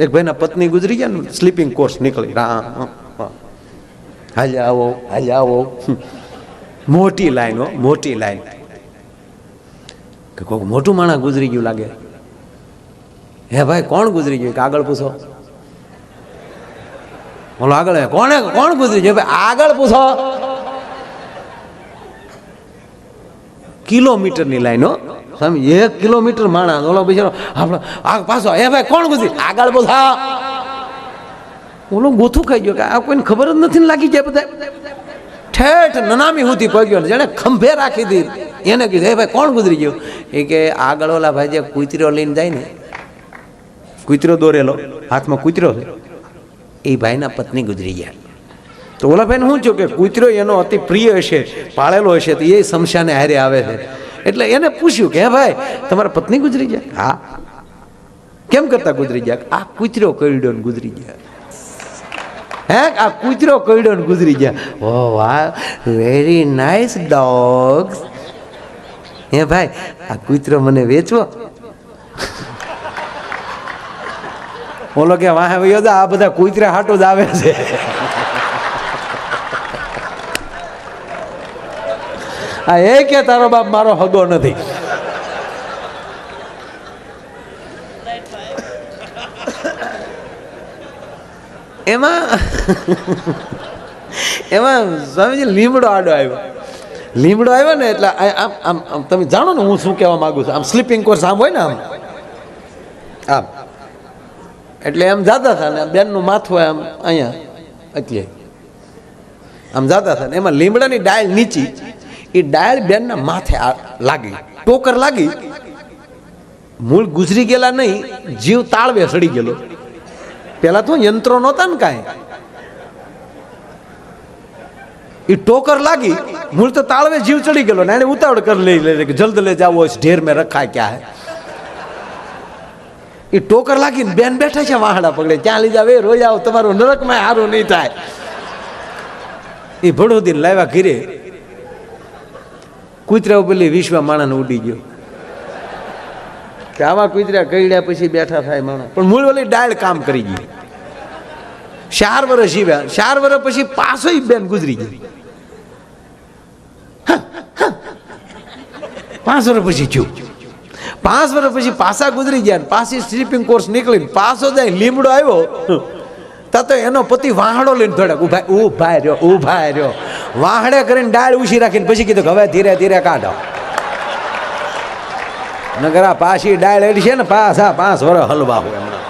એક ભાઈના પત્ની ગુજરી ગયા ને, સ્લીપિંગ કોર્સ નીકળી, રામ હાલ્યા આવો મોટી લાઈન હો, મોટી લાઈન કે કોઈક મોટું માણસ ગુજરી ગયું લાગે. હે ભાઈ કોણ ગુજરી ગયું? કે આગળ પૂછો. બોલો આગળ કોણ ગુજરી ગયું? ભાઈ આગળ પૂછો. કિલોમીટરની લાઈન હો સ્વામી, 1 કિલોમીટર માણસ. ઓલો બિચારો આપણો પાછો, હે ભાઈ કોણ ગુજરી? આગળ પૂછો. ઓલો ગોથું ખાઈ ગયો કે આ કોઈને ખબર જ નથી લાગી જાય. બધા ઠેઠ નનામી સુધી પગ્યો ને જેને ખંભે રાખી દીધી. એને કીધું હે ભાઈ કોણ ગુજરી ગયું? એ કે આગળ ઓલા ભાઈ જે કૂતરો લઈને જાય ને, કૂતરો દોરેલો હાથમાં કૂતરો છે, એ ભાઈના પત્ની ગુજરી ગયા. તો ઓલા ભાઈને શું થયું કે કૂતરો એનો અતિ પ્રિય હશે, પાળેલો હશે, તો એ શમશાને હારે આવે છે. એટલે એને પૂછ્યું કે હે ભાઈ તમારા પત્ની ગુજરી ગયા? હા. કેમ કરતા ગુજરી ગયા? આ કૂતરો કરડ્યો ને ગુજરી ગયા. હે આ કૂતરો કરડ્યો ને ગુજરી ગયા. ઓ વાહ, વેરી નાઇસ ડોગ્સ. હે ભાઈ આ કૂતરો મને વેચવો? ઓલો કે વાહે વયો જા, આ બધા કૂતરા હાટું જ આવે છે. આ એ કે તારો બાપ મારો હગો નથી. એમાં સ્વામીજી લીમડો આડો આવ્યો. લીમડો આવ્યો ને એટલે આમ તમે જાણો ને હું શું કહેવા માંગુ છું. આમ સ્લીપિંગ કોર્સ આમ હોય ને, આમ એટલે એમ જાતા હતા ને બેનનું માથું આમ અહીંયા એટલે આમ જાતા હતા ને એમાં લીમડાની ડાળ નીચી, એ ડાળ બેનના માથે લાગી, ટોકર લાગી. મૂળ ગુજરી ગયેલા નહીં, જીવ તાળવે સડી ગયેલો. પેલા તો યંત્રો નહોતા ને કાંઈ, એ ટોકર લાગી, મૂળ તો તાળવે જીવ ચડી ગયેલો ને એને ઉતાવળ કરી લે કે જલ્દ લે જાવો, ઢેર મેં રખા ક્યાં હે. એ ટોકર લાગીને બેન બેઠા છે વાહડા પકડે, ત્યાં લઈ જાવ, એ રોઈ આવો, તમારું નરકમાં સારું નહીં થાય. એ ભડોદીને લાવ્યા ઘીરે, કૂતરા પેલી વિશ્વ માણસ ઉડી ગયો કે આવા કૂતરા કઈડ્યા પછી બેઠા થાય માણસ. પણ મૂળ ઓલી ડાળ કામ કરી ગઈ. 4 વર્ષ જીવ્યા. 4 વર્ષ પછી પાછો બેન ગુજરી ગઈ. 5 વર્ષ પછી થયું. 5 વર્ષ પછી પાછા ગુજરી ગયા. પાછી સ્લીપિંગ કોર્સ નીકળીને પાછો જાય, લીમડો આવ્યો તો એનો પતિ વાહડો લઈને ધડક ઉભા રહ્યો. વાહડે કરીને ડાળ ઉછી રાખીને પછી કીધું હવે ધીરે ધીરે કાઢો, નગર આ પાછી ડાળ એડી છે ને પાછા 5 વર્ષ હલવા હોય હમણાં.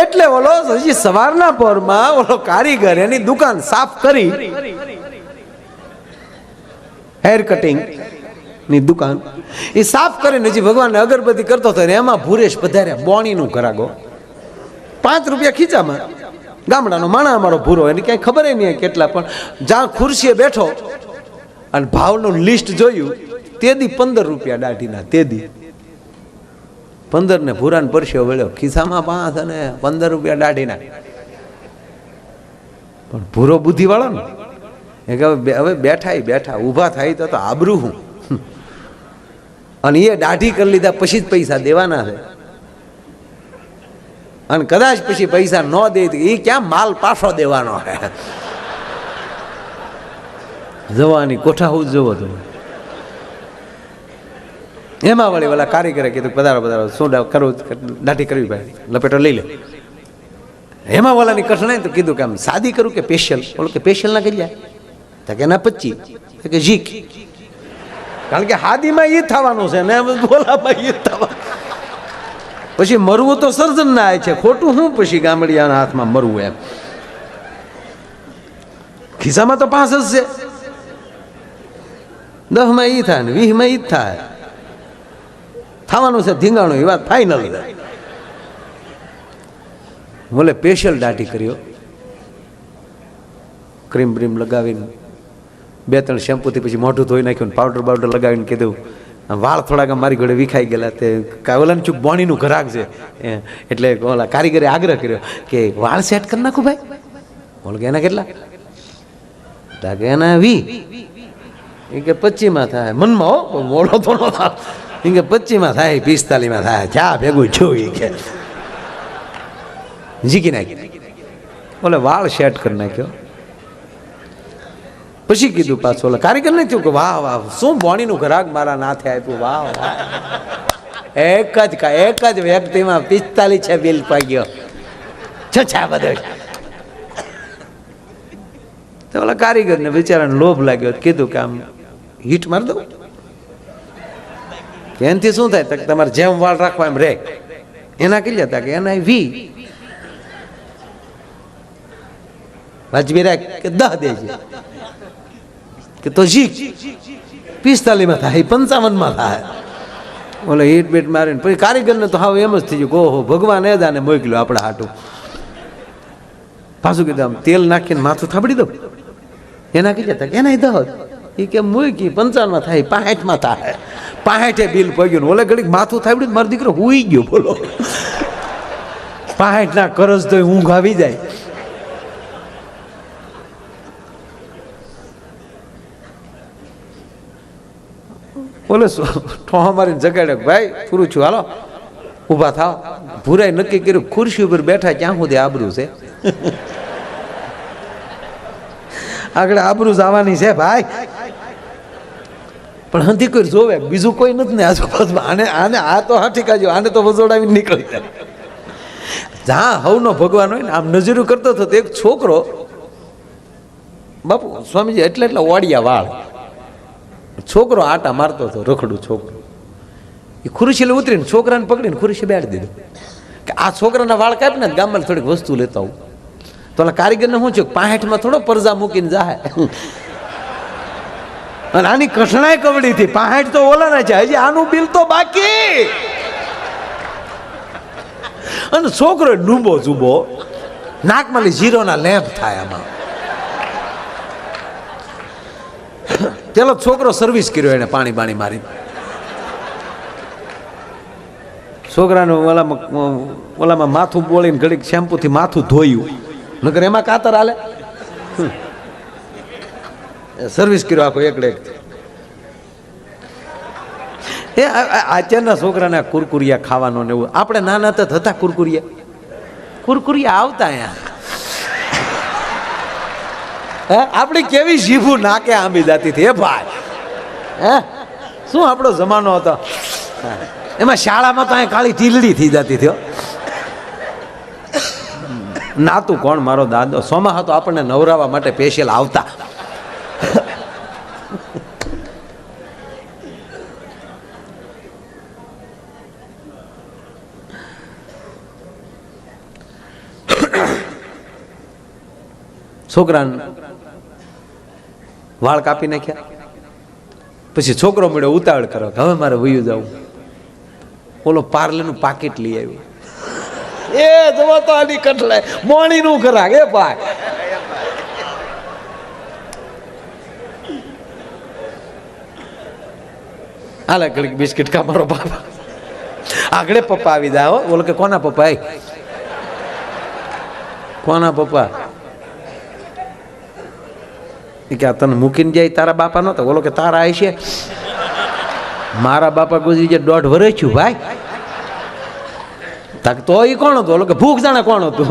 એટલે ઓલો હજી સવારના પોરમાં ઓલો કારીગર એની દુકાન સાફ કરી, હેર કટિંગ ની દુકાન એ સાફ કરીને હજી ભગવાનને અગરબત્તી કરતો હતો ને એમાં ભૂરેશ પધાર્યા. બોણીનું ઘરાગો, 5 રૂપિયા ખીચામાં. ગામડાનો માણા અમારો ભૂરો, એની ક્યાંય ખબર નહીં કેટલા. પણ જ્યાં ખુરશીએ બેઠો અને ભાવનું લિસ્ટ જોયું, તેદી 15 રૂપિયા દાઢીના. તેદી 15 ને ભૂરાને પરસ્યો વળ્યો, ખિસ્સામાં 5 અને 15 રૂપિયા દાઢીના. પણ ભૂરો બુદ્ધિ વાળો ને, એ કે હવે બેઠા ઊભા થાય તો આબરૂ હું. અને એ દાઢી કરી લીધા પછી જ પૈસા દેવાના છે. અને કદાચ પછી પૈસા ન દે તો એ ક્યાં માલ પાછો દેવાનો છે. જવાની કોઠા હું જ જોવો તો એમાં વળી ઓલા કારીગરે કીધું પધારો શું કરવું, દાઢી કરવી ભાઈ, લપેટો લઈ લે. એમાં ઓલાની કઠણાઈ તો કીધું કે આમ સાદી કરું કે સ્પેશિયલ? બોલો કે સ્પેશિયલ ના કરી જાય તો કે ના 25 કે જીક, કારણ કે હાદીમાં એ થવાનું છે ને બોલામાં એ થવાનું. પછી મરવું તો સર્જન ના આવે છે, ખોટું શું પછી ગામડિયાના હાથમાં મરવું એમ. ખિસ્સામાં તો 5 જ છે, 10 માં ઈ થાય ને 20 માં ઈ જ થાય. થવાનું છે ધીંગાણું, એ વાત ફાઇનલ. બોલે સ્પેશિયલ દાઢી કર્યો, ક્રીમ બ્રીમ લગાવીને 2-3 શેમ્પૂથી પછી મોઢું ધોઈ નાખ્યું, પાવડર બાવડર લગાવીને કીધું વાળ થોડાક મારી ઘોડે વિખાઈ ગયેલા. તે ઓલાને ચૂક બોણીનું ઘરાક છે એટલે ઓલા કારીગરે આગ્રહ કર્યો કે વાળ સેટ કરી નાખું ભાઈ. બોલ કે એના કેટલા? કે એના 20. એ કે 25 માં થાય. મનમાં હો, મોડો તો ન થાય. કે 25 થાય 45 થાય ચા ભેગું છું કે જીકી નાખી ઓલે વાળ સેટ કરી નાખ્યો. પછી કીધું પાછું ઓલા કારીગર ને થયું કે વાહ વાહ શું બોણીનું ઘરાક મારા નાથે આપ્યું, વાહ વાહ. એક જ વ્યક્તિમાં 45 છે બિલ પાગ્યો છા બધું. તો ઓલા કારીગર ને બિચારાને લોભ લાગ્યો, કીધું કે આમ હીટ મારી દઉં કે એનાથી શું થાય? તમારે જેમ વાળ રાખવા એમ રે. એના કેટલા હતા કે એના 20 વાજબી રાખ કે 10 દેજે કે તો જી 45 થાય 55 થાય. ઓલે હીટ બીટ મારીને પછી કારીગરને તો હાવ એમ જ થઈ ગયું, ઓહો ભગવાન એ દાને મોકલ્યો આપણે હાટું. પાછું કીધું આમ તેલ નાખીને માથું થાબડી દઉં. એના કેટલા હતા એના 10 એ કે મૂકી 55 થાય 65 થાય 65 બિલ પગ્યું. ઓલે ઘડીક માથું થાબડી મારો દીકરો હુઈ ગયો. બોલો 65 ના કરજ તો ઊંઘ આવી જાય. બોલે ઠોહા મારીને જગાડ્યો, ભાઈ પૂરું છું હાલો ઊભા થાવ. ભૂરાઈ નક્કી કર્યું ખુરશી ઉપર બેઠા ક્યાં સુધી આબરૂ છે, આગળ આબરૂ જવાની છે ભાઈ. પણ હંધી કોઈ જોવે બીજું કોઈ નથી ને આજુબાજુમાં. આને આને આ તો હાથી કાજો, આને તો વજોડાવીને નીકળી જાય. જ્યાં હવનો ભગવાન હોય ને આમ નજરું કરતો હતો તો એક છોકરો, બાપુ સ્વામીજી એટલે ઓડિયા વાળ છોકરો આટા મારતો હતો, રખડું છોકરો. એ ખુરશી ઉતરીને છોકરાને પકડીને ખુરશી બેઠ દીધું કે આ છોકરાના વાળ કાપી ને ગામમાં થોડીક વસ્તુ લેતા આવું. તો ઓલા કારીગરને શું છે 65 થોડો પરજા મૂકીને જાય. અને આની કઠણાઈ કવડી થી 65 તો ઓલાના છે, હજી આનું બિલ તો બાકી. અને છોકરો ડૂબો જુબો, નાકમાં જીરોના લેમ્પ થાય આમાં. પેલો છોકરો સર્વિસ કર્યો એને પાણી બાણી મારી. છોકરાનું ઓલામાં માથું બોળીને ઘડીક શેમ્પૂથી માથું ધોયું, નકર એમાં કાતર હાલે. સર્વિસ કર્યો આખો એકડે એક. એ અત્યારના છોકરાને કુરકુરિયા ખાવાનો ને એવું. આપણે નાના હતા કુરકુરિયા આવતા અહીંયા. આપણી કેવી જીભું નાકે આંબી જતી હતી એ ભાઈ. શું આપણો જમાનો હતો. એમાં શાળામાં તો અહીં કાળી ટીલડી થઈ જતી હતી. નાતું કોણ? મારો દાદો. સોમા હતો આપણને નવરાવા માટે સ્પેશિયલ આવતા. છોકરાને વાળ કાપી નાખ્યા. પછી છોકરો મળ્યો ઉતાવળ કરો, હવે મારે વયું જવું. ઓલો પાર્લેનું પાકીટ લઈ આવ્યું. એ જવો તો આની કટલે મોણી નું ખરાક એ ભાઈ. હાલે ઘડીક બિસ્કિટ કા મારો બાપા. આગળ પપ્પા આવી જાય. બોલો કે કોના પપ્પા? કોના પપ્પા? કે તને મૂકીને જાય તારા બાપા નતો? બોલો કે તારા આવી છે. મારા બાપા ગુજરી જાય 1.5 વર્ષ થયું ભાઈ. તો એ કોણ હતું? બોલો કે ભૂખ જાણે કોણ હતું?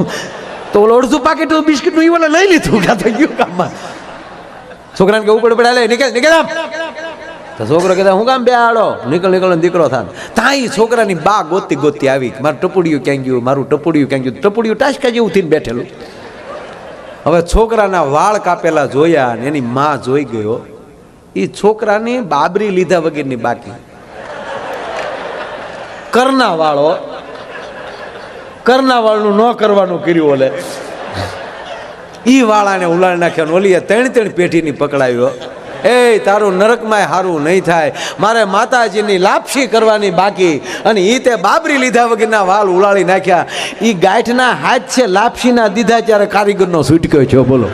તો ઓલો અડધું પાકેટ બિસ્કિટ નું એ લઈ લીધું. ક્યાં થઈ ગયું કામમાં? છોકરાને કે ઉપર પડે નીકળ આમ. તો છોકરો કહેતા હું કામ બે આડો નીકળ દીકરો થાય. ત્યાં છોકરાની બા ગોતી આવી, મારું ટપુડિયું ક્યાં ગયું, મારું ટપુડિયું ક્યાં ગયું. ટપુડિયું ટાસકા જેવું થઈને બેઠેલું. હવે છોકરાના વાળ કાપેલા જોયા ને એની માં જોઈ ગયો. એ છોકરાની બાબરી લીધા વગરની બાકી. કરના વાળનું ન કરવાનું કર્યું. ઓલે ઈ વાળાને ઉલાડી નાખ્યા. ઓલી 3 પેઢીની પકડાયો. એ તારું નરકમાં હારું નહીં થાય, મારે માતાજીની લાપસી કરવાની બાકી. અને ઈ તે બાબરી લીધા વગરના વાળ ઉલાળી નાખ્યા. ઈ ગાંઠના હાથ છે લાપસીના દીધા ત્યારે કારીગરનો છૂટક્યો છે. બોલો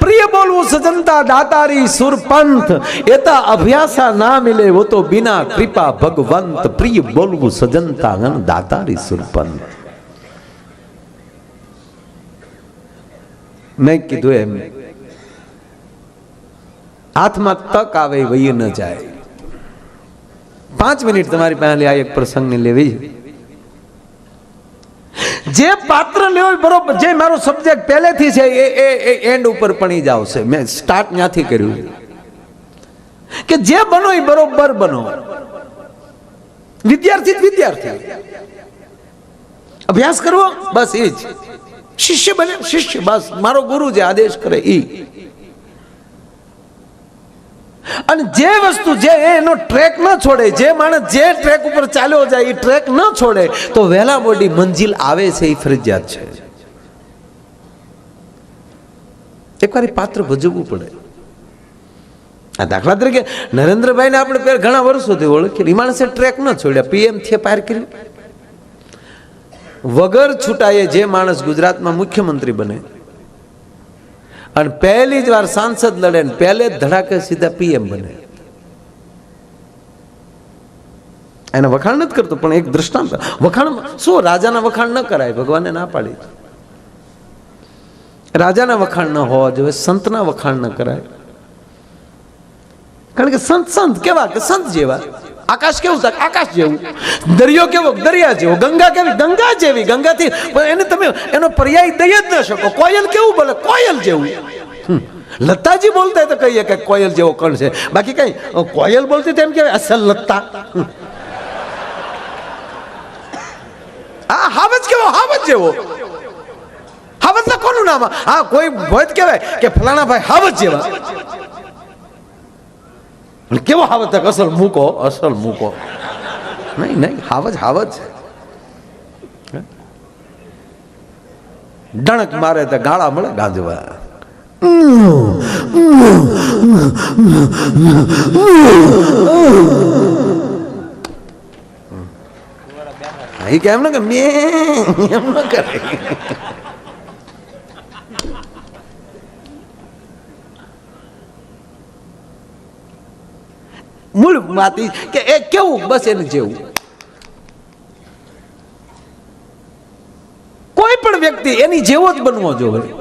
પ્રિય બોલવું સજનતા દાતારી સુરપંથ, એતા અભ્યાસા ના મિલે વો તો બિના કૃપા ભગવંત. પ્રિય બોલવું સજનતા દાતારી સુરપંથ. મેં કીધું એમ હાથમાં તક આવે વહી ન જાય. 5 મિનિટ તમારી પાસે આ એક પ્રસંગને લેવી. જે પાત્ર લેવો બરોબર, જે મારો સબ્જેક્ટ પહેલેથી છે એ એન્ડ ઉપર પણી જ આવશે. મેં સ્ટાર્ટ ત્યાંથી કર્યું કે જે બનો એ બરોબર બનો. વિદ્યાર્થી વિદ્યાર્થી, અભ્યાસ કરવો બસ એ જ. શિષ્ય બને શિષ્ય, બસ મારો ગુરુ જે આદેશ કરે એ. અને જે વસ્તુ જે એનો ટ્રેક ન છોડે, જે માણસ જે ટ્રેક ઉપર ચાલ્યો જાય એ ટ્રેક ન છોડે તો વહેલા મોડી મંજિલ આવે છે એ ફરજિયાત છે. એકવાર પાત્ર ભજવવું પડે. આ દાખલા તરીકે નરેન્દ્રભાઈને આપણે ઘણા વર્ષોથી ઓળખીએ, એ માણસે ટ્રેક ન છોડ્યા, પીએમ થી પાર કર્યું. વગર છૂટાએ જે માણસ ગુજરાતમાં મુખ્યમંત્રી બને અને પહેલી જ વાર સાંસદ લડે ને પહેલે જ ધડાકે સીધા પીએમ બને. એના વખાણ નથી કરતો, પણ એક દ્રષ્ટાંત. વખાણ શું? રાજાના વખાણ ન કરાય, ભગવાને ના પાડી. રાજાના વખાણ ન હોવા જોઈએ, સંતના વખાણ ન કરાય. કારણ કે સંત સંત કેવા કે સંત જેવા. આકાશ કેવું થાય? આકાશ જેવું. દરિયો કેવો? દરિયા જેવો. ગંગા કેવી? ગંગા જેવી. ગંગાથી એને તમે એનો પર્યાય દઈ જ ન શકો. કોયલ કેવું બોલે? કોયલ જેવું. લતાજી બોલતા તો કહીએ કે કોયલ જેવો કણ છે, બાકી કઈ કોયલ બોલતી તેમ કેવાય અસલ લતા. હા, હાવજ કેવો? હાવજ જેવો. હાવજ ના કોનું નામ? હા, કોઈ ભોજ કહેવાય કે ફલાણા ભાઈ હાવજ જેવા. કેવો હાવજ તક? અસલ મૂકો, અસલ મૂકો. નહીં નહીં, હાવજ હાવજ છે. ડણક મારે તો ગાળા મળે ગાંજવા. એ કેમ ને કે મેં એમ ન કરે. મૂળ વાત કે એ કેવું? બસ એને જેવું. કોઈ પણ વ્યક્તિ એની જેવો જ બનવો જોઈએ.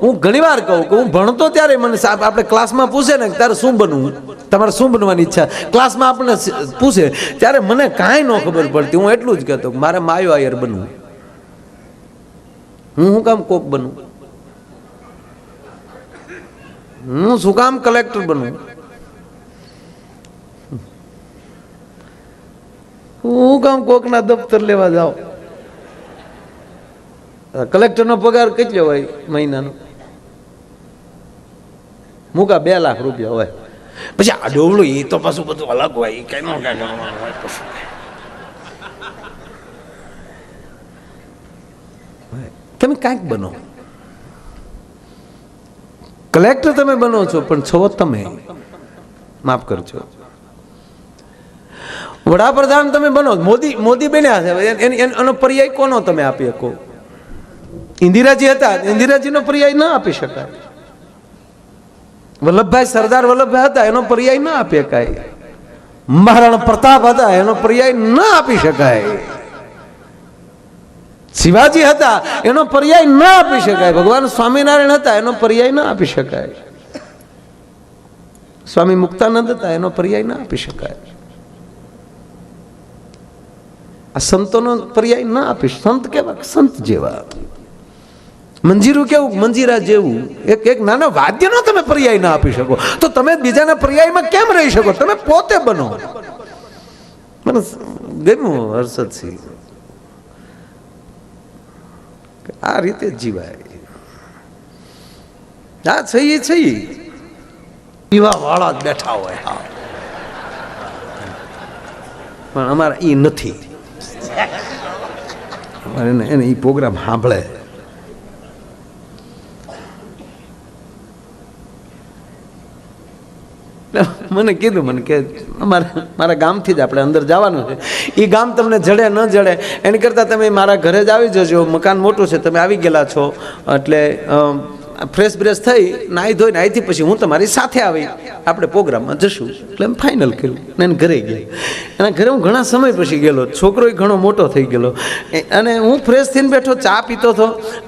હું ઘણી વાર કહું કે હું ભણતો ત્યારે મને આપણે ક્લાસમાં પૂછે ને તારે શું બનવું, તમારે શું બનવાની ઈચ્છા, ક્લાસમાં આપણને પૂછે ત્યારે મને કાંઈ ન ખબર પડતી. હું એટલું જ કહેતો કે મારે માયો આયર બનવું. હું કામ કોક બનવું? હું શું કામ કલેક્ટર બનવું? હું કામ કોકના દફતર લેવા જાઓ? કલેક્ટરનો પગાર કેટલો હોય મહિનાનો? મૂકા 2 લાખ રૂપિયા હોય. પછી આ ડોવલું એ તો પાછું બધું અલગ હોય. એ કઈ ન તમે કાંઈક બનો. કલેક્ટર તમે બનો છો પણ છો તમે, માફ કરજો. વડાપ્રધાન તમે બનો, મોદી બન્યા છે, એનો પર્યાય કોનો તમે આપી શકો? ઇન્દિરાજી હતા, ઇન્દિરાજીનો પર્યાય ના આપી શકાય. વલ્લભભાઈ, સરદાર વલ્લભભાઈ હતા, એનો પર્યાય ના આપી શકાય. મહારાણા પ્રતાપ હતા, એનો પર્યાય ના આપી શકાય. શિવાજી હતા, એનો પર્યાય ના આપી શકાય. ભગવાન સ્વામિનારાયણ હતા, એનો પર્યાય ના આપી શકાય. સ્વામી મુક્તાનંદ હતા, એનો પર્યાય ના આપી શકાય. આ સંતોનો પર્યાય ના આપી. સંત કેવા? સંત જેવા. મંજીરું કેવું? મંજીરા જેવું. એક નાના વાદ્યનો તમે પર્યાય ના આપી શકો તો તમે બીજાના પર્યાયમાં કેમ રહી શકો? તમે પોતે બનો. મને ગમ્યું હર્ષદસિંહ, આ રીતે જીવાય. હા, છે પીવા વાળા જ બેઠા હોય. હા, પણ અમારા ઈ નથી. એને ઈ પ્રોગ્રામ સાંભળે. મને કીધું, મને કે મારા ગામથી જ આપણે અંદર જવાનું છે. એ ગામ તમને જડે ન જડે એની કરતાં તમે મારા ઘરે જ આવી જજો. મકાન મોટું છે, તમે આવી ગયેલા છો એટલે ફ્રેશ બ્રેશ થઈ નાહી ધોઈને અહીંથી પછી હું તમારી સાથે આવી આપણે પ્રોગ્રામમાં જશું એટલે એમ ફાઇનલ કર્યું ને એને ઘરે ગયા. એના ઘરે હું ઘણા સમય પછી ગયેલો, છોકરો ઘણો મોટો થઈ ગયેલો અને હું ફ્રેશ થઈને બેઠો ચા પીતો હતો.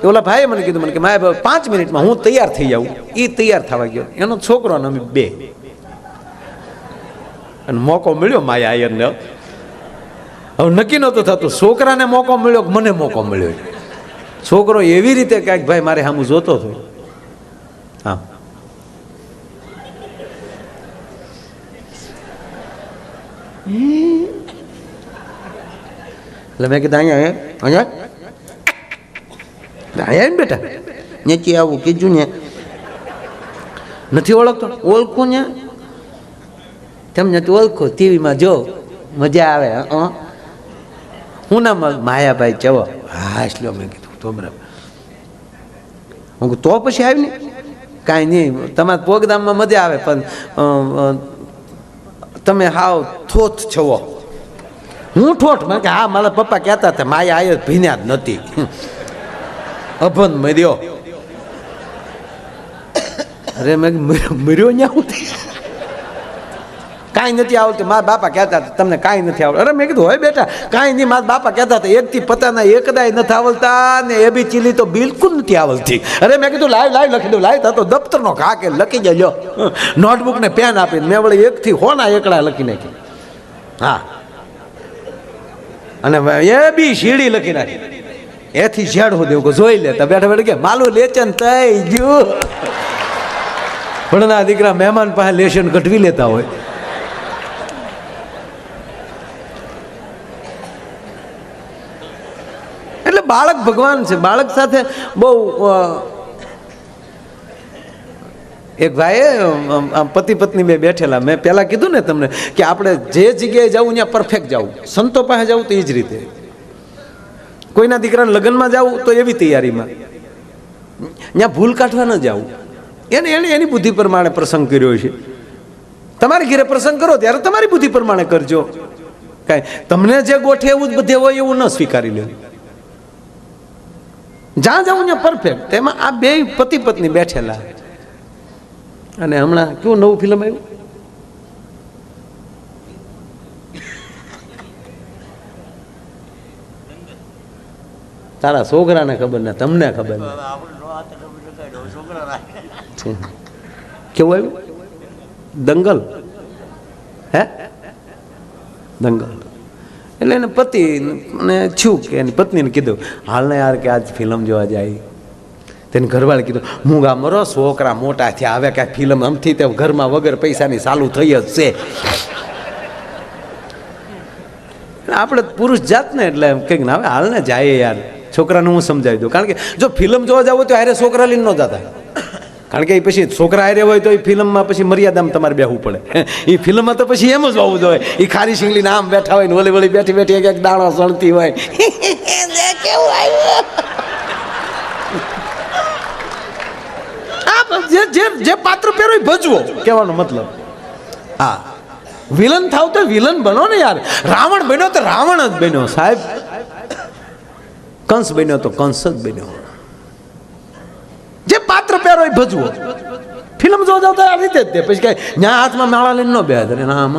ઓલા ભાઈએ મને કીધું મને કે માય 5 મિનિટમાં હું તૈયાર થઈ જાઉં. એ તૈયાર થવા ગયો, એનો છોકરો અને અમે બે, અને મોકો મળ્યો માયા આયરને. હવે નક્કી નહોતું થતું છોકરાને મોકો મળ્યો કે મને મોકો મળ્યો. છોકરો એવી રીતે કાંઈક ભાઈ મારે સામું જોતો હતો. હા એટલે મેં કીધું અહીંયા અહીંયા ને બેટા નેચી આવું કીધું ને નથી ઓળખતો. ઓળખું ને તમને તો ઓળખો, ટીવીમાં જો મજા આવે. હું નામ માયાભાઈ ચવો. હા એટલે મેં કીધું તો બરાબર. હું તો પછી આવી ને કાંઈ નહીં, તમારા પ્રોગ્રામમાં મજા આવે પણ તમે હાવ થોથ છો. હું ઠોઠ મને કે હા મારા પપ્પા કહેતા હતા માયા આયર ભીન્યા જ નથી, અભન મર્યો. અરે મેં મર્યો ન્યા કાંઈ નથી આવડતું. મારા બાપા કહેતા હતા તમને કાંઈ નથી આવડતું. અરે મેં કીધું હોય બેટા કાંઈ નહીં, મારા બાપા કહેતા હતા એકથી પતાના એકદાય નથી આવડતા ને એબી ચીલી તો બિલકુલ નથી આવડતી. અરે મેં કીધું લાવ લખી દઉં, લાવ તો દફતરનો ઘા કે લખી જજો. નોટબુક ને પેન આપીને મેં વળી એકથી હોના એકડા લખી નાખી. હા અને એ બી સીડી લખી નાખી. એથી ઝેડું દેવું જોઈ લેતા બેઠા બેઠા કે માલું લેચન થઈ ગયું. ભણના દીકરા મહેમાન પાસે લેશન કઢવી લેતા હોય. એટલે બાળક ભગવાન છે. બાળક સાથે બહુ એક ભાઈએ પતિ પત્ની બે બેઠેલા. મેં પહેલાં કીધું ને તમને કે આપણે જે જગ્યાએ જવું ત્યાં પરફેક્ટ જવું. સંતો પાસે જવું તો એ જ રીતે, કોઈના દીકરાના લગ્નમાં જવું તો એવી તૈયારીમાં, ત્યાં ભૂલ કાઢવા ન જવું. એને એની બુદ્ધિ પ્રમાણે પ્રસંગ કર્યો છે. તમારે ઘરે પ્રસંગ કરો ત્યારે તમારી બુદ્ધિ પ્રમાણે કરજો. કાંઈ તમને જે ગોઠે એવું જ બધે હોય એવું ન સ્વીકારી લેવું. જ્યાં જવું ત્યાં પરફેક્ટ. તેમાં આ બે પતિ પત્ની બેઠેલા. અને હમણાં કેવું નવું ફિલ્મ આવ્યું, તારા છોકરાને ખબર ને તમને ખબર ને કેવું આવ્યું? દંગલ. હે દંગલ. એટલે એને પતિ ને છું કે એની પત્નીને કીધું હાલ ને યાર કે આજ ફિલ્મ જોવા જાય. તેની ઘરવાળે કીધું હું ગા મરો છોકરા મોટા થયા હવે કાંઈ ફિલ્મ આમથી તે ઘરમાં વગર પૈસાની ચાલુ થઈ જ છે. આપણે પુરુષ જાત ને એટલે એમ કંઈક ના હવે હાલ ને જાય યાર, છોકરાને હું સમજાવી દઉં. કારણ કે જો ફિલ્મ જોવા જવું તો હારે છોકરા લઈને ન જતા. કારણ કે એ પછી છોકરા હારે હોય તો એ ફિલ્મમાં પછી મર્યાદામાં તમારે બેસવું પડે. એ ફિલ્મમાં તો પછી એમ જ હોવું જોઈએ. એ ખારી શીંગલીને આમ બેઠા હોય ને ઓલી વળી બેઠી બેઠી એક એક દાણો સળતી હોય. કેવું આવ્યું જે પાત્ર પહેરો એ ભજવો કહેવાનો મતલબ. હા વિલન થાવ તો વિલન બનો ને યાર. રાવણ બન્યો તો રાવણ જ બન્યો સાહેબ. કંસ બન્યો તો કંસ જ બન્યો. જે પાત્ર પહેરો એ ભજવો. ફિલ્મ જોવા જાવ તો આ રીતે જ તે પછી કઈ ન્યા હાથમાં માળા લઈને ન બેહે. રામ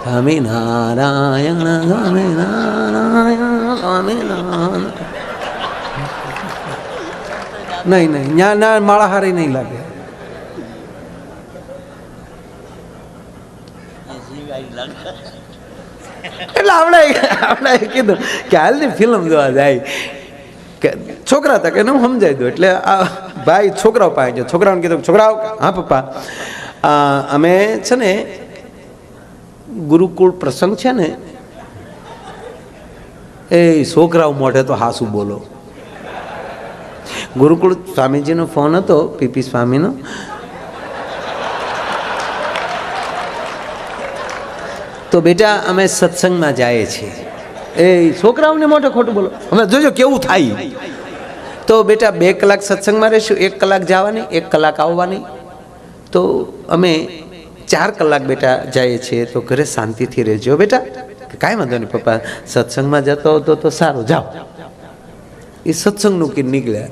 સ્વામી નારાયણ સ્વામી નારાયણ સ્વામી નારાયણ. નહીં ન્યા ના માળા હારી નહીં લાગે. એટલે આપણે કીધું કે હાલની ફિલ્મ જોવા જાય કે છોકરા હતા કે હું સમજાવી દઉં. એટલે આ ભાઈ છોકરાઓ પાસે ગયો. છોકરાઓને કીધું છોકરાઓ હા પપ્પા અમે છે ને ગુરુકુળ પ્રસંગ છે ને એ છોકરાઓ મોઢે તો હાસું બોલો. ગુરુકુળ સ્વામીજીનો ફોન હતો પીપી સ્વામીનો. તો બેટા અમે સત્સંગમાં જઈએ છીએ. એ છોકરાઓને મોઢે ખોટું બોલો. હવે જોજો કેવું થાય. તો બેટા 2 કલાક સત્સંગમાં રહીશું, 1 કલાક જવાની 1 કલાક આવવાની. તો અમે 4 કલાક બેટા જઈએ છીએ. તો ઘરે શાંતિથી રહેજો બેટા. કાંઈ વાંધો નહીં પપ્પા, સત્સંગમાં જતો હતો તો સારું જાઓ. એ સત્સંગનું કીધું નીકળ્યા.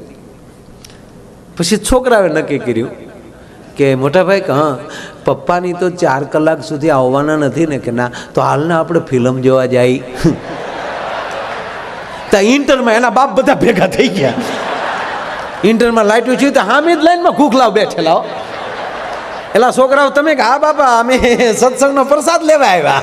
પછી છોકરાએ નક્કી કર્યું કે મોટા ભાઈ કે હા પપ્પાની તો 4 કલાક સુધી આવવાના નથી ને કે ના તો હાલના આપણે ફિલ્મ જોવા જાય. તો ઇન્ટરમાં એના બાપ બધા ભેગા થઈ ગયા. ઇન્ટરમાં લાઈટ છે તો હામી જ લાઈનમાં ભૂખલાવ બેઠેલા. એલા છોકરાઓ તમે કે હા બાપા અમે સત્સંગનો પ્રસાદ લેવા આવ્યા.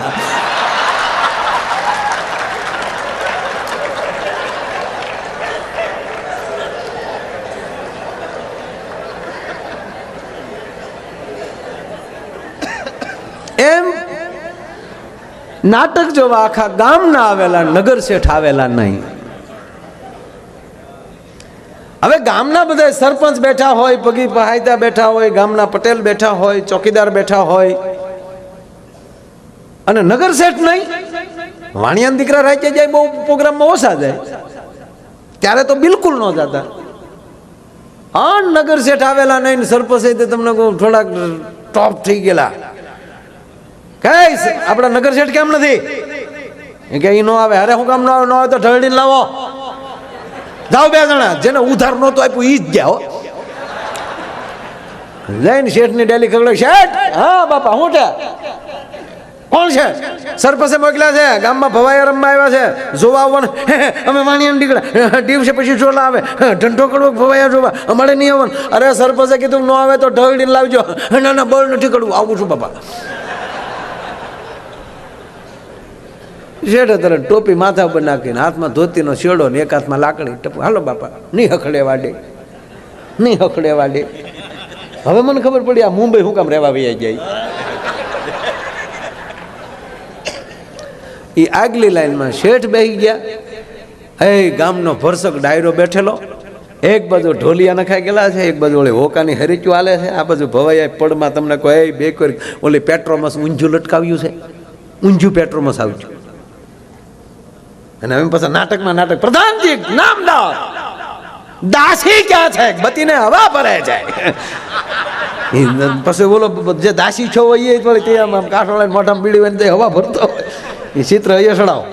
એમ નાટક જોવા આખા ગામના આવેલા, નગર શેઠ આવેલા નહીં. હવે ગામના બધા સરપંચ બેઠા હોય, પગી પહાયતા બેઠા હોય, ગામના પટેલ બેઠા હોય, ચોકીદાર બેઠા હોય, અને નગર શેઠ નહીં. વાણિયાના દીકરા રાજ્ય જાય બહુ પ્રોગ્રામમાં ઓછા જાય, ત્યારે તો બિલકુલ ન જતા. હા નગર શેઠ આવેલા નહીં, સરપંચ તમને થોડાક ટોપ થઈ ગયેલા. કઈ આપડા નગર શેઠ કેમ નથી કે ઈ નો આવે? અરે હું કામ ન આવે? ન આવે તો ઢળડીને લાવો. જાઓ 2 જણા, જેને ઉધાર નહોતું આપ્યું ઈ જ ગયા. જઈને શેઠ ની ડેલી ખગડો. શેઠ હા બાપા હું છે? કોણ છે? સરપંચે મોકલ્યા છે, ગામમાં ભવાયા રમવા આવ્યા છે, જોવા આવવાનું. અમે વાણિયાને નીકળ્યા દિવસે પછી ચોલા આવે, ઢંઢો કરવો ભવાયા જોવા, અમારે નહીં આવવાનું. અરે સરપંચે કીધું ન આવે તો ઢળડીને લાવજો. ના ના બળ નથી કરવું, આવું છું બાપા. શેઠે તરત ટોપી માથા ઉપર નાખીને હાથમાં ધોતીનો શેડો ને એક હાથમાં લાકડી ટપુ. હાલો બાપા નહીં હખડે વાડે, નહીં હખડે વાડે. હવે મને ખબર પડી આ મુંબઈ હું કામ રહેવા વૈયા જાય. એ આગલી લાઈનમાં શેઠ બેસી ગયા. એ ગામનો ભરસક ડાયરો બેઠેલો, એક બાજુ ઢોલિયા નખાઈ ગયેલા છે, એક બાજુ ઓલી હોકાની હરીચ્યું હાલે છે, આ બાજુ ભવાઈ પડમાં તમને કોઈ બે કરી ઓલી પેટ્રોમસ ઊંઝું લટકાવ્યું છે, ઊંઝું પેટ્રોમસ આવ્યું. અને હવે પછી નાટકમાં નાટક. પ્રધાનજી નામદાર દાસી ક્યાં છે? બતીને હવા ભરે જાય. પછી બોલો જે દાસી છો હોય એ થોડી તે આમ કાંઠો લઈને મોઢામાં બીડી હોય હવા ભરતો હોય એ ચિત્ર અહીંયા ચડાવો.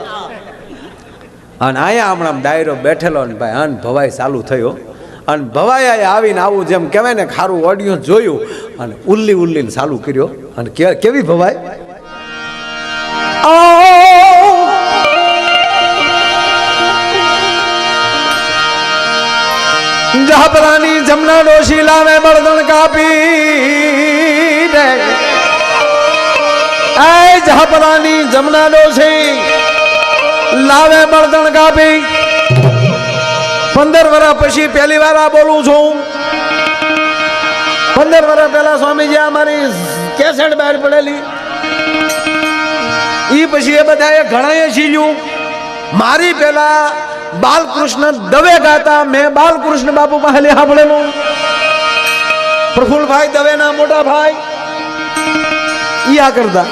અને અહીંયા હમણાં ડાયરો બેઠેલો ને ભાઈ અન ભવાઈ ચાલુ થયો. અને ભવાઈ આવીને આવું જેમ કહેવાય ને ખારું ઓડિયો જોયું અને ઉલ્લી ઉલ્લીને ચાલુ કર્યો. અને કેવી ભવાઈ જહપરાની જમના ડોશી લાવે બળદણ કાપી દે. એ જહપરાની જમના ડોશી લાવે બળદણ કાપી. 15 વર્ષ પછી પહેલી વાર આ બોલું છું. 15 વર્ષ પહેલા સ્વામીજી અમારી કેસેટ બહાર પડેલી ઈ પછી એ બધાએ ઘણાએ શીલ્યું. મારી પેલા બાલકૃષ્ણ દવે ગાતા, મેં બાલકૃષ્ણ બાપુ પાસે સાંભળેલું. પ્રફુલભાઈ દવેના મોટા ભાઈ ઈ આ કરતા.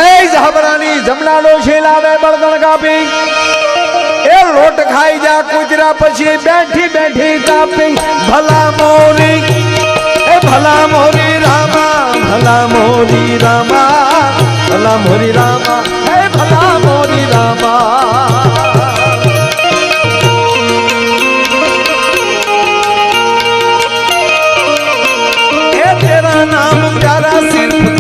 એ જહબરાની જમના ડોશી લાવે બળદણ કાપી. એ લોટ ખાઈ જા કુતરા પછી બેઠી બેઠી કાપી. ભલા મોરી એ ભલા મોરી રામા, ભલા મોરી રામા, ભલા મોરી રામા, એ ભલા મોરી રામા.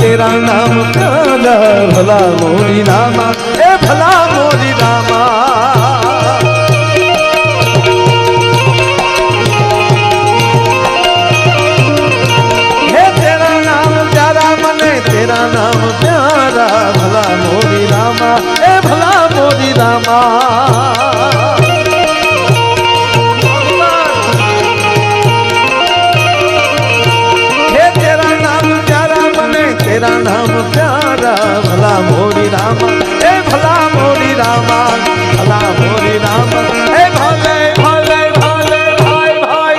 तेरा नाम प्यारा भला मोरी रामा, ए भला मोरी रामा. हे तेरा नाम प्यारा मने, तेरा नाम प्यारा भला मोरी रामा, ए भला मोरी रामा. तेरा नाम प्यारा भला मोरी रामा, ए भला मोरी रामा, भला मोरी रामा. ए भले भले भले भाई भाई,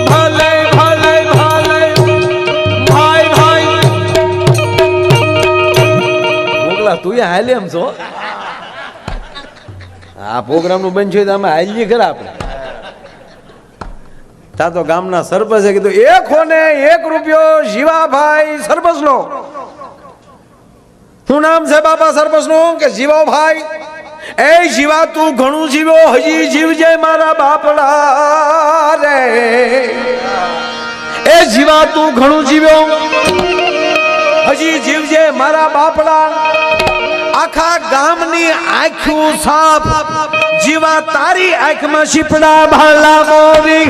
भले भले भले भाई भाई. મોકલા તું હાલે એમ છો? આ પ્રોગ્રામ નું બન છે તો અમે હાલીએ ખરા આપણે. તા તો ગામના સરપંચે કીધું 1 રૂપિયો જીવાભાઈ સરપંચ નો. શું નામ છે બાપા સરપંચ નું? કે જીવાભાઈ. એ જીવા તું ઘણું જીવ્યો હજી જીવજે મારા બાપડા રે એ જીવા તું ઘણું જીવ્યો હજી જીવજે મારા બાપડા આખા ગામની આંખું સાફ જીવા તારી આંખમાં શીપડા ભલા મોરી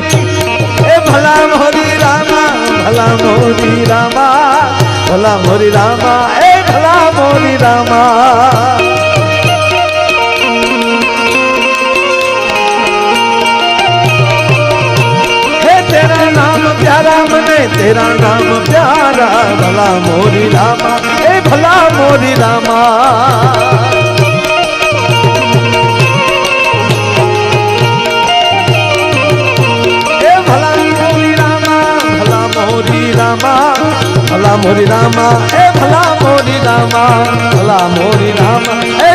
એ ભલા મોરી રામા ભલા મોરી રામા ભલા મોરી રામા એ ભલા મોરી રામા तेरा नाम प्यारा मने तेरा नाम प्यारा भला मोरी रामा ए भला मोरी रामा ए भला मोरी रामा भला मोरी रामा भला मोरी रामा ए भला मोरी रामा भला मोरी रामा ए